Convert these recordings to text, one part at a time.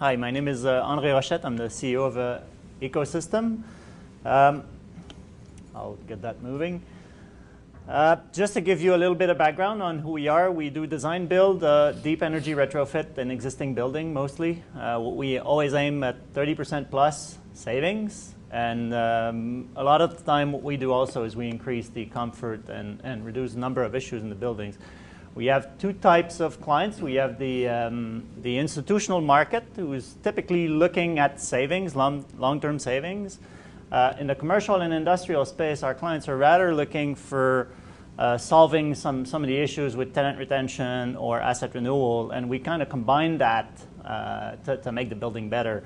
Hi, my name is André Rochette. I'm the CEO of Ecosystem. I'll get that moving. Just to give you a little bit of background on who we are, we do design build, deep energy retrofit in existing building mostly. We always aim at 30% plus savings. And a lot of the time what we do also is we increase the comfort and reduce the number of issues in the buildings. We have two types of clients. We have the institutional market, who is typically looking at savings, long-term savings. In the commercial and industrial space, our clients are rather looking for solving some of the issues with tenant retention or asset renewal, and we kind of combine that to make the building better.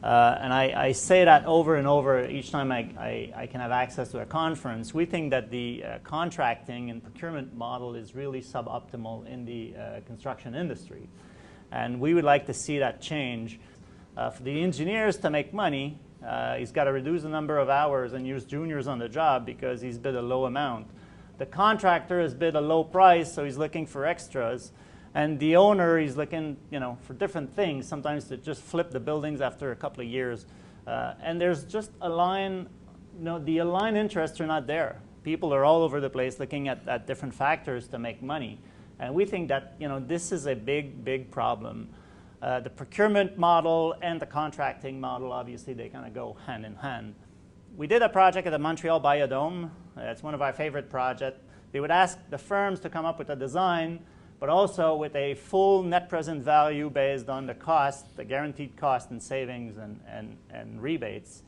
And I say that over and over each time I can have access to a conference. We think that the contracting and procurement model is really suboptimal in the construction industry. And we would like to see that change. For the engineers to make money, he's got to reduce the number of hours and use juniors on the job because he's bid a low amount. The contractor has bid a low price, so he's looking for extras. And the owner, he's looking, for different things, sometimes to just flip the buildings after a couple of years. And there's just a line, the aligned interests are not there. People are all over the place looking at different factors to make money. And we think that, this is a big, big problem. The procurement model and the contracting model, obviously, they kind of go hand in hand. We did a project at the Montreal Biodome. It's one of our favorite projects. They would ask the firms to come up with a design, but also with a full net present value based on the cost, the guaranteed cost and savings and rebates.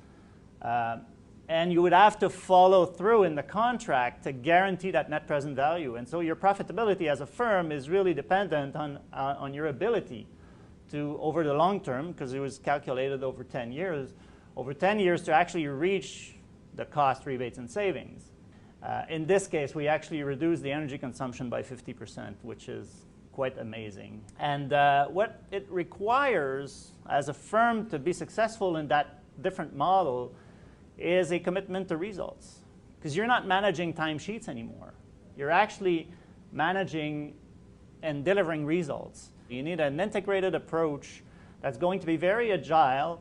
And you would have to follow through in the contract to guarantee that net present value. And so your profitability as a firm is really dependent on your ability to, over the long term, because it was calculated over 10 years, to actually reach the cost, rebates, and savings. In this case, we actually reduced the energy consumption by 50%, which is quite amazing. And what it requires as a firm to be successful in that different model is a commitment to results. Because you're not managing timesheets anymore. You're actually managing and delivering results. You need an integrated approach that's going to be very agile,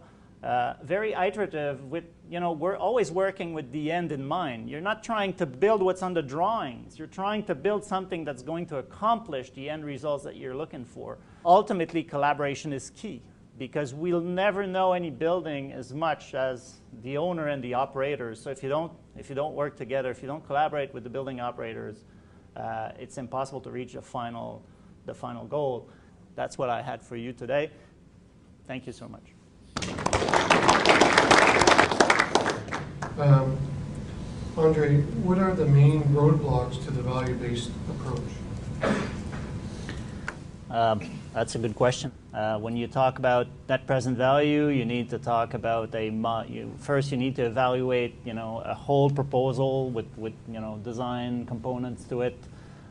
very iterative. We're always working with the end in mind. You're not trying to build what's on the drawings. You're trying to build something that's going to accomplish the end results that you're looking for. Ultimately, collaboration is key, because we'll never know any building as much as the owner and the operators. So if you don't work together, if you don't collaborate with the building operators, it's impossible to reach the final goal. That's what I had for you today. Thank you so much. Andre, what are the main roadblocks to the value-based approach? That's a good question. When you talk about net present value, you need to talk about first you need to evaluate a whole proposal with design components to it,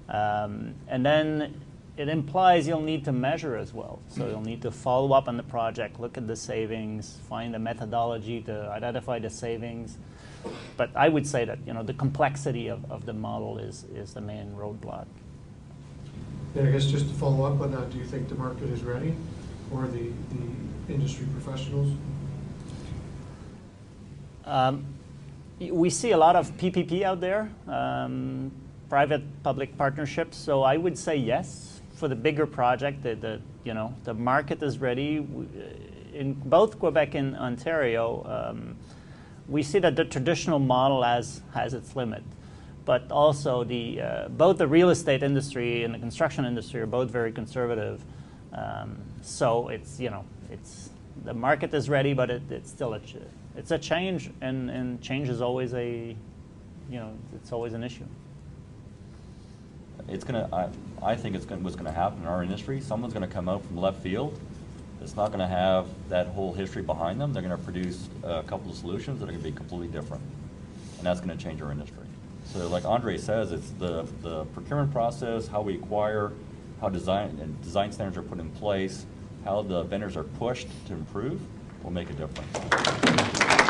and then it implies you'll need to measure as well. So you'll need to follow up on the project, look at the savings, find a methodology to identify the savings. But I would say that the complexity of the model is the main roadblock. And I guess just to follow up on that, do you think the market is ready, or the industry professionals? We see a lot of PPP out there, private-public partnerships. So I would say yes. For the bigger project, the market is ready. In both Quebec and Ontario, we see that the traditional model has its limit, but also both the real estate industry and the construction industry are both very conservative. So the market is ready, but it's still it's a change, and change is always it's always an issue. I think what's gonna happen in our industry. Someone's gonna come out from left field. It's not gonna have that whole history behind them. They're gonna produce a couple of solutions that are gonna be completely different, and that's gonna change our industry. So, like Andre says, it's the procurement process, how we acquire, how design standards are put in place, how the vendors are pushed to improve will make a difference.